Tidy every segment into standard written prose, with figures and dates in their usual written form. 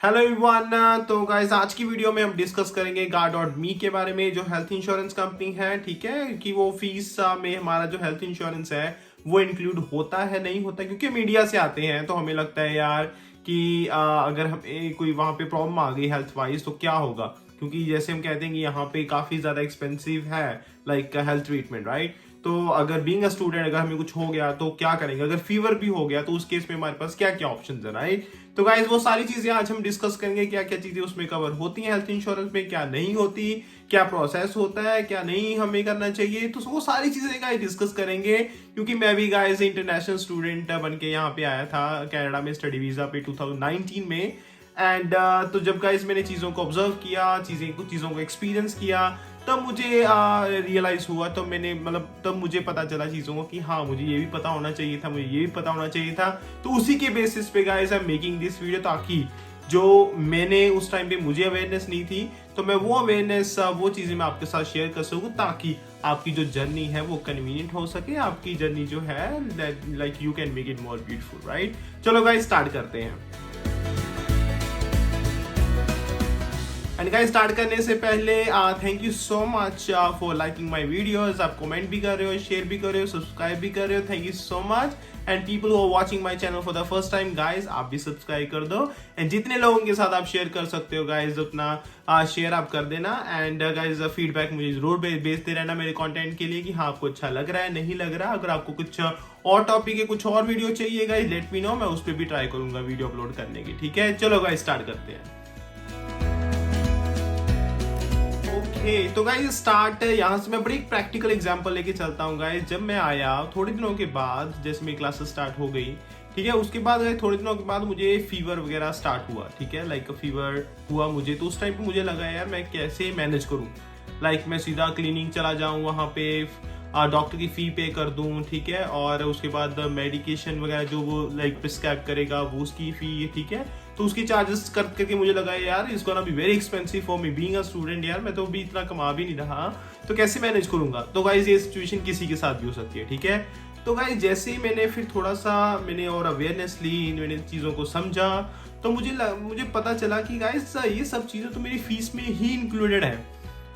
Hello everyone. तो guys आज की वीडियो में हम डिस्कस करेंगे Guard.me के बारे में, जो हेल्थ इंश्योरेंस कंपनी है। ठीक है कि वो फीस में हमारा जो हेल्थ इंश्योरेंस है वो इंक्लूड होता है नहीं होता, क्योंकि मीडिया से आते हैं तो हमें लगता है यार कि अगर हमें कोई वहां पे प्रॉब्लम आ गई हेल्थ वाइज तो क्या होगा, क्योंकि जैसे हम कहते हैं कि यहाँ पे काफी ज्यादा एक्सपेंसिव है लाइक हेल्थ ट्रीटमेंट, राइट। तो अगर बीइंग अ स्टूडेंट अगर हमें कुछ हो गया तो क्या करेंगे, अगर फीवर भी हो गया तो उस केस में हमारे पास क्या क्या ऑप्शन है, राइट। तो गाइज वो सारी चीजें आज हम डिस्कस करेंगे, क्या क्या चीजें उसमें कवर होती हैं हेल्थ इंश्योरेंस में, क्या नहीं होती, क्या प्रोसेस होता है, क्या नहीं हमें करना चाहिए। तो वो सारी चीजें गाइज डिस्कस करेंगे, क्योंकि मैं भी गाइज इंटरनेशनल स्टूडेंट बन के यहाँ पे आया था कनाडा में स्टडी वीजा पे 2019 में। एंड तो जब गाइज मैंने चीज़ों को ऑब्जर्व किया, कुछ चीज़ों को एक्सपीरियंस किया, तब मुझे रियलाइज हुआ, तो मैंने तब मुझे पता चला चीज़ों को कि हाँ मुझे ये भी पता होना चाहिए था, मुझे ये भी पता होना चाहिए था। तो उसी के बेसिस पे guys I am making this video, ताकि जो मैंने उस टाइम पे मुझे अवेयरनेस नहीं थी तो मैं वो अवेयरनेस वो चीज़ें मैं आपके साथ शेयर कर सकूँ, ताकि आपकी जो जर्नी है वो कन्वीनियंट हो सके, आपकी जर्नी जो है like you can make it more beautiful, right. चलो गाइज स्टार्ट करते हैं। एंड गाइस स्टार्ट करने से पहले thank you so much for liking my videos. आप कमेंट भी कर रहे हो, शेयर भी कर रहे हो, सब्सक्राइब भी कर रहे हो, thank you so much. And people who are watching my channel for the first time guys, आप भी सब्सक्राइब कर दो। एंड जितने लोगों के साथ आप शेयर कर सकते हो गाइस उतना शेयर आप कर देना। एंड गाइस फीडबैक मुझे जरूर भेजते रहना मेरे कंटेंट के लिए कि हाँ आपको अच्छा लग रहा है नहीं लग रहा। अगर आपको कुछ और टॉपिक है, कुछ और वीडियो चाहिए गाइस, लेट मी नो, मैं उस पर भी ट्राई करूंगा वीडियो अपलोड करने की। ठीक है चलो गाइस स्टार्ट करते हैं। तो गाइस स्टार्ट यहाँ से मैं बड़ी प्रैक्टिकल एग्जांपल लेके चलता हूँ गाइस। जब मैं आया थोड़े दिनों के बाद, जैसे मेरी क्लासेस स्टार्ट हो गई, ठीक है, उसके बाद थोड़े दिनों के बाद मुझे फीवर वगैरह स्टार्ट हुआ। ठीक है, लाइक फीवर हुआ मुझे, तो उस टाइम पे मुझे लगा यार मैं कैसे मैनेज करूँ। लाइक मैं सीधा क्लिनिक चला जाऊँ, वहाँ पे डॉक्टर की फी पे कर दूँ, ठीक है, और उसके बाद मेडिकेशन वगैरह जो वो लाइक प्रिस्क्राइब करेगा वो उसकी फी, ठीक है, तो उसकी चार्जेस करके मुझे लगा यार is gonna be very expensive for me being a student. यार मैं तो अभी इतना कमा भी नहीं रहा, तो कैसे मैनेज करूंगा। तो गाइज ये सिचुएशन किसी के साथ भी हो सकती है, ठीक है। तो गाइज जैसे ही मैंने फिर थोड़ा सा मैंने और अवेयरनेस ली, मैंने चीज़ों को समझा, तो मुझे पता चला कि गाइज ये सब चीज़ें तो मेरी फीस में ही इंक्लूडेड है।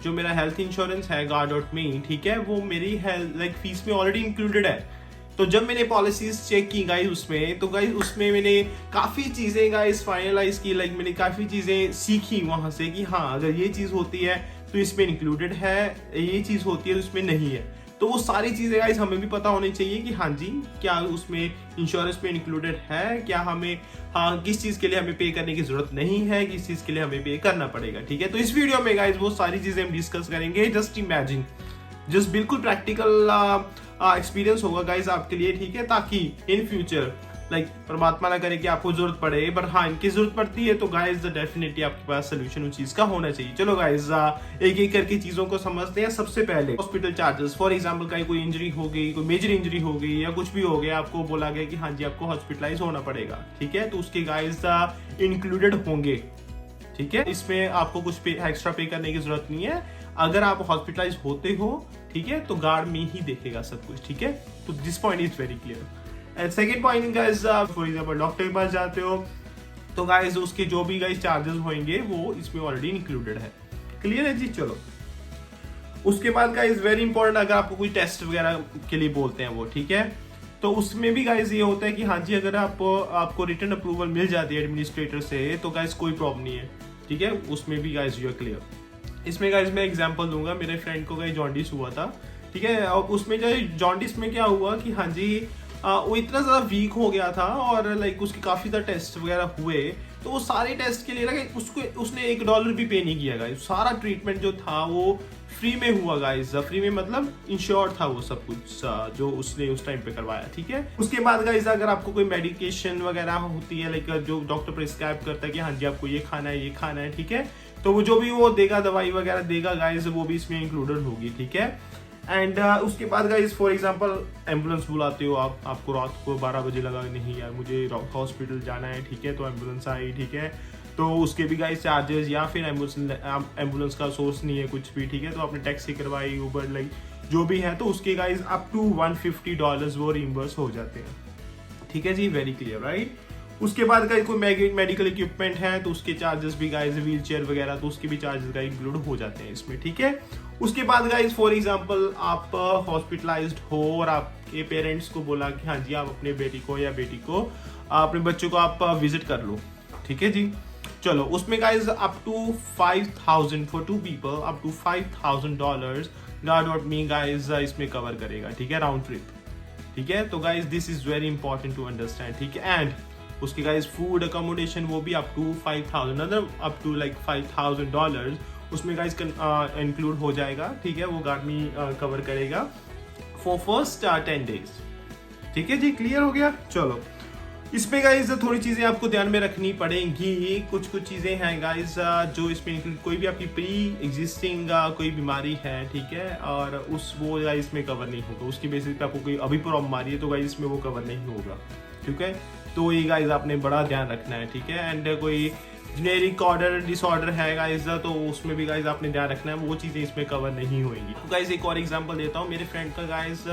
जो मेरा हेल्थ इंश्योरेंस है Guard.me, ठीक है, वो मेरी हेल्थ लाइक फीस में ऑलरेडी इंक्लूडेड है। तो जब मैंने पॉलिसीज चेक की गाइस उसमें, तो गाइस उसमें मैंने काफ़ी चीज़ें गाइस फाइनलाइज की, लाइक मैंने काफ़ी चीज़ें सीखी वहाँ से कि हाँ अगर ये चीज़ होती है तो इसमें इंक्लूडेड है, ये चीज़ होती है तो इसमें नहीं है। तो वो सारी चीज़ें गाइस हमें भी पता होनी चाहिए कि हाँ जी क्या उसमें इंश्योरेंस में इंक्लूडेड है, क्या हमें हाँ किस चीज़ के लिए हमें पे करने की जरूरत नहीं है, किस चीज़ के लिए हमें पे करना पड़ेगा। ठीक है, तो इस वीडियो में गाइस वो सारी चीज़ें हम डिस्कस करेंगे। जस्ट इमेजिन, जस्ट बिल्कुल प्रैक्टिकल एक्सपीरियंस होगा गाइज आपके लिए, ठीक है, ताकि इन फ्यूचर लाइक परमात्मा ना करे कि आपको जरूरत पड़े, पर हाँ इनकी जरूरत पड़ती है तो गाइज डेफिनेटली आपके पास सोल्यूशन उस चीज का होना चाहिए। चलो गाइज एक एक करके चीजों को समझते हैं। सबसे पहले हॉस्पिटल चार्जेस, फॉर एग्जांपल कहीं कोई इंजरी हो गई, कोई मेजर इंजरी हो गई या कुछ भी हो गया, आपको बोला गया कि हाँ जी आपको हॉस्पिटलाइज होना पड़ेगा, ठीक है, तो उसके गाइज इंक्लूडेड होंगे। ठीक है, इसमें आपको कुछ एक्स्ट्रा पे करने की जरूरत नहीं है। अगर आप हॉस्पिटलाइज होते हो, ठीक है, तो गार्ड में ही देखेगा सब कुछ, ठीक है। तो this point is very clear. And second point guys, for example doctor के पास जाते हो तो गाइस उसके जो भी गाइस चार्जेस होंगे वो इसमें ऑलरेडी इंक्लूडेड है। क्लियर है जी। चलो उसके बाद गाइस वेरी इंपॉर्टेंट, अगर आपको कोई टेस्ट वगैरह के लिए बोलते हैं वो, ठीक है, तो उसमें भी गाइस ये होता है कि हाँ जी अगर आपको रिटर्न अप्रूवल मिल जाती है एडमिनिस्ट्रेटर से तो गाइस कोई प्रॉब्लम नहीं है, ठीक है, उसमें भी गाइस यू आर क्लियर। इसमें गाइस मैं एग्जांपल दूंगा, मेरे फ्रेंड को गाइस जॉन्डिस हुआ था, ठीक है, और उसमें जो जॉन्डिस में क्या हुआ कि हाँ जी वो इतना ज़्यादा वीक हो गया था और लाइक उसके काफ़ी ज़्यादा टेस्ट वगैरह हुए, तो वो सारे टेस्ट के लिए लगे उसने $1 भी पे नहीं किया गाइस। सारा ट्रीटमेंट जो था वो फ्री में हुआ गाइस, फ्री में मतलब इंश्योर था वो सब कुछ जो उसने उस टाइम पे करवाया, ठीक है। उसके बाद गाइस अगर आपको कोई मेडिकेशन वगैरह होती है, लाइक जो डॉक्टर प्रिस्क्राइब करता है कि हाँ जी आपको ये खाना है ये खाना है, ठीक है, तो वो जो भी वो देगा दवाई वगैरह देगा गाइस वो भी इसमें इंक्लूडेड होगी, ठीक है। एंड उसके बाद गाइस फॉर एग्जांपल एम्बुलेंस बुलाते हो आपको रात को 12 बजे लगा नहीं यार मुझे हॉस्पिटल जाना है, ठीक है, तो एम्बुलेंस आई, ठीक है, तो उसके भी गाइस चार्जेस, या फिर एम्बुलेंस का सोर्स नहीं है कुछ भी, ठीक है, तो आपने टैक्सी करवाई, ऊबर लाइक जो भी है, तो उसके गाइस अप टू $150 वो रिम्बर्स हो जाते हैं, ठीक है जी, वेरी क्लियर, राइट। उसके बाद गाइस कोई मेडिकल इक्विपमेंट है तो उसके चार्जेस भी गाइस, व्हील चेयर वगैरह तो उसके भी चार्जेस गाइस इंक्लूड हो जाते हैं इसमें, ठीक है। उसके बाद गाइस फॉर एग्जांपल आप हॉस्पिटलाइज्ड हो और आपके पेरेंट्स को बोला कि हाँ जी आप अपने बेटी को या बेटी को, अपने बच्चों को आप विजिट कर लो, ठीक है जी। चलो उसमें guys up to 5,000 for 2 people, up to $5,000 guys guys इसमें कवर करेगा, ठीक है, राउंड ट्रिप, ठीक है। तो guys this is very important to understand, ठीक है। एंड उसके गाइस फूड अकोमोडेशन वो भी अप टू 5,000, मतलब अप टू लाइक $5,000 उसमें गाइस इंक्लूड हो जाएगा, ठीक है। वो गार्मी कवर करेगा फॉर फर्स्ट 10 डेज, ठीक है जी, क्लियर हो गया। चलो इसमें गाइस थोड़ी चीजें आपको ध्यान में रखनी पड़ेंगी, कुछ चीजें हैं गाइस जो इसमें कोई भी आपकी प्री एग्जिस्टिंग कोई बीमारी है, ठीक है, और वो गाइस इसमें कवर नहीं होगा, उसकी बेसिस पे आपको कोई अभी प्रॉब्लम आ रही है तो गाइस इसमें वो कवर नहीं होगा, ठीक है। तो ये गाइस आपने बड़ा ध्यान रखना है, ठीक है। एंड कोई जेनेरिक ऑर्डर डिसऑर्डर है गाइस तो उसमें भी गाइस आपने ध्यान रखना है, वो चीजें इसमें कवर नहीं होंगी। तो गाइस एक और एग्जांपल देता हूँ, मेरे फ्रेंड का गाइस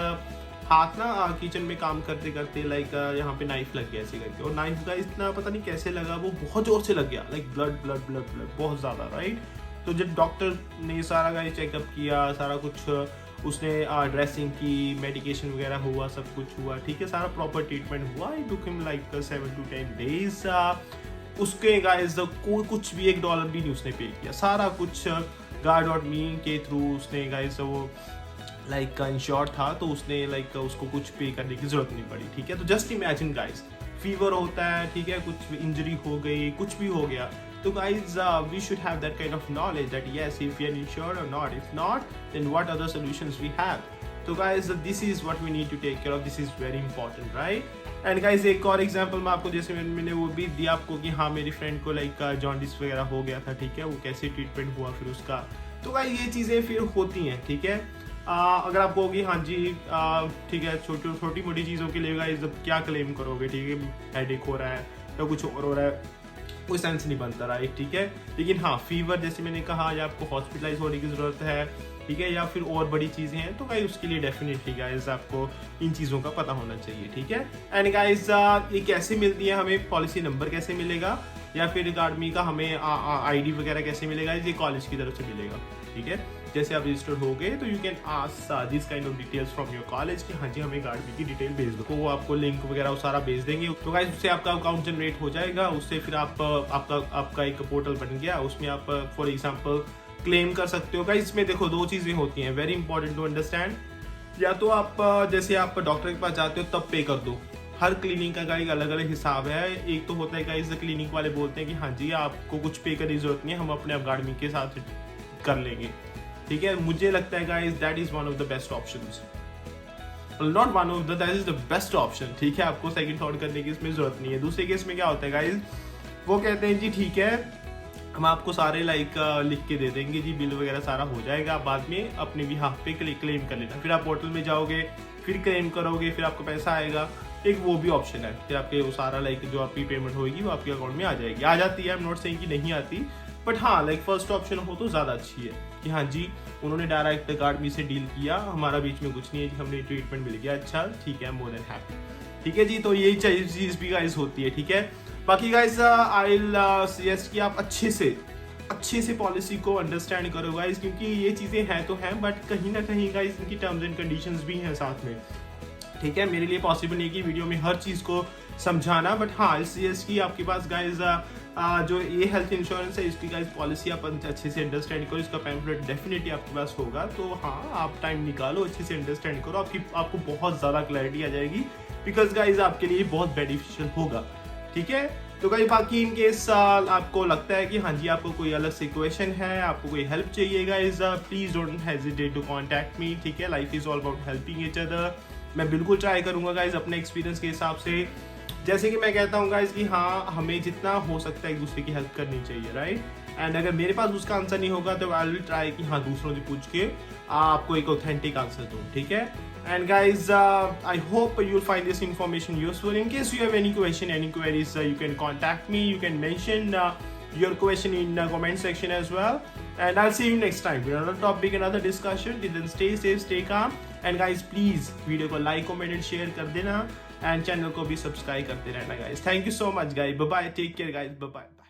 हाथ ना किचन में काम करते करते लाइक यहाँ पे नाइफ लग गया ऐसे करके, और नाइफ का इतना पता नहीं कैसे लगा, वो बहुत जोर से लग गया, like blood blood blood blood बहुत ज्यादा, राइट। तो जब डॉक्टर ने सारा गाइस चेकअप किया, सारा कुछ उसने ड्रेसिंग की, मेडिकेशन वगैरह हुआ, सब कुछ हुआ, ठीक है, सारा प्रॉपर ट्रीटमेंट हुआ। It took him like 7 to 10 days। उसके गाइस कोई कुछ भी $1 भी नहीं उसने पे किया, सारा कुछ God.me के थ्रू उसने गाइस वो लाइक इंश्योर था, तो उसने लाइक उसको कुछ पे करने की जरूरत नहीं पड़ी, ठीक है। तो जस्ट इमेजिन गाइस, फीवर होता है, ठीक है, कुछ इंजरी हो गई, कुछ भी हो गया, तो guys we should have that kind of knowledge that yes, if we are insured or not, if not then what other solutions we have. So guys this is what we need to take care of, this is very important, right? And guys एक और example मैं आपको जैसे मैंने वो भी दिया आपको कि हाँ मेरी फ्रेंड को लाइक जॉन्डिस वगैरह हो गया था, ठीक है, वो कैसे ट्रीटमेंट हुआ फिर उसका। तो गाइस ये चीज़ें फिर होती हैं, ठीक है। अगर आप कहोगे हाँ जी ठीक है, छोटी मोटी चीज़ों के लिए गाइस क्या क्लेम करोगे, ठीक है, हेडेक हो रहा है या कुछ और हो रहा है, कोई सेंस नहीं बनता रहा, ठीक है। लेकिन हाँ फीवर जैसे मैंने कहा या आपको हॉस्पिटलाइज होने की जरूरत है, ठीक है, या फिर और बड़ी चीजें हैं, तो गाइस उसके लिए डेफिनेटली गाइस आपको इन चीजों का पता होना चाहिए, ठीक है। एंड गाइस ये कैसे मिलती है हमें, पॉलिसी नंबर कैसे मिलेगा या फिर गार्मी का हमें आईडी वगैरह कैसे मिलेगा, ये कॉलेज की तरफ से मिलेगा, ठीक है। जैसे आप रजिस्टर्ड हो गए तो you can ask this kind of details from your college कि हाँ जी हमें गार्मी की डिटेल भेज दो, तो वो आपको लिंक वगैरह वो सारा भेज देंगे। तो गाइस उससे आपका अकाउंट जनरेट हो जाएगा, उससे फिर आपका एक पोर्टल बन गया, उसमें आप फॉर एग्जाम्पल क्लेम कर सकते हो। गाइस इसमें देखो दो चीजें होती हैं, वेरी इंपॉर्टेंट टू अंडरस्टैंड। या तो आप जैसे आप डॉक्टर के पास जाते हो तब पे कर दो, हर क्लिनिक का गाइस अलग अलग हिसाब है। एक तो होता है गाइस क्लिनिक वाले बोलते हैं कि हाँ जी आपको कुछ पे करने की जरूरत नहीं है, हम अपने आप गार्मी के साथ कर लेंगे, ठीक है। मुझे लगता है guys that is one of the best options, not one of the, that is the best option, ठीक है। आपको सेकंड थॉट करने की इसमें जरूरत नहीं है। दूसरे केस में क्या होता है गाइस, वो कहते हैं जी ठीक है हम आपको सारे लाइक लिख के दे देंगे जी, बिल वगैरह सारा हो जाएगा, आप बाद में अपने बिहाफ पे क्लेम कर लेना। फिर आप पोर्टल में जाओगे, फिर क्लेम करोगे, फिर आपको पैसा आएगा, एक वो भी ऑप्शन है। फिर आपके वो सारा लाइक जो आपकी पेमेंट होगी वो आपके अकाउंट में आ जाएगी, आ जाती है, आई एम नॉट सेइंग कि नहीं आती, बट हाँ लाइक फर्स्ट ऑप्शन हो तो ज़्यादा अच्छी है कि हाँ जी उन्होंने डायरेक्ट गार्मी से डील किया, हमारा बीच में कुछ नहीं है जी, हमने ट्रीटमेंट मिल गया, अच्छा ठीक है, मोर देन हैप्पी, ठीक है जी। तो यही चीज़ भी गाइस होती है, ठीक है। बाकी गाइस आई विल सजेस्ट कि आप अच्छे से पॉलिसी को अंडरस्टैंड करो गाइस, क्योंकि ये चीज़ें हैं तो हैं बट कहीं ना कहीं गाइस इनकी टर्म्स एंड कंडीशंस भी हैं साथ में, ठीक है। मेरे लिए पॉसिबल नहीं कि वीडियो में हर चीज़ को समझाना, बट हाँ इस की आपके पास गाइस जो ये हेल्थ इंश्योरेंस है इसकी गाइस पॉलिसी आप अच्छे से अंडरस्टैंड करो, इसका पैम्फलेट डेफिनेटली आपके पास होगा, तो हाँ आप टाइम निकालो, अच्छे से अंडरस्टैंड करो, आपको बहुत ज़्यादा क्लैरिटी आ जाएगी, बिकॉज गाइस आपके लिए बहुत बेनिफिशियल होगा, ठीक है। तो गाइस बाकी इन केस आपको लगता है कि हाँ जी आपको कोई अलग से क्वेश्चन है, आपको कोई हेल्प चाहिए guys, please don't hesitate to contact me, ठीक है। Life is all about helping each other. मैं बिल्कुल ट्राई करूंगा गाइस अपने एक्सपीरियंस के हिसाब से, जैसे कि मैं कहता हूँ गाइस कि हाँ हमें जितना हो सकता है एक दूसरे की हेल्प करनी चाहिए, राइट। एंड अगर मेरे पास उसका आंसर नहीं होगा तो आई विल ट्राई कि हाँ दूसरों से पूछ के आपको एक ऑथेंटिक आंसर दूँ, ठीक है। And guys, I hope you'll find this information useful. In case you have any question, any queries, you can contact me. You can mention your question in the comment section as well. And I'll see you next time with another topic, another discussion. Till then, stay safe, stay calm. And guys, please video को like, comment and share कर देना. And channel को भी subscribe करते रहना guys. Thank you so much guys, bye bye, take care guys, bye bye.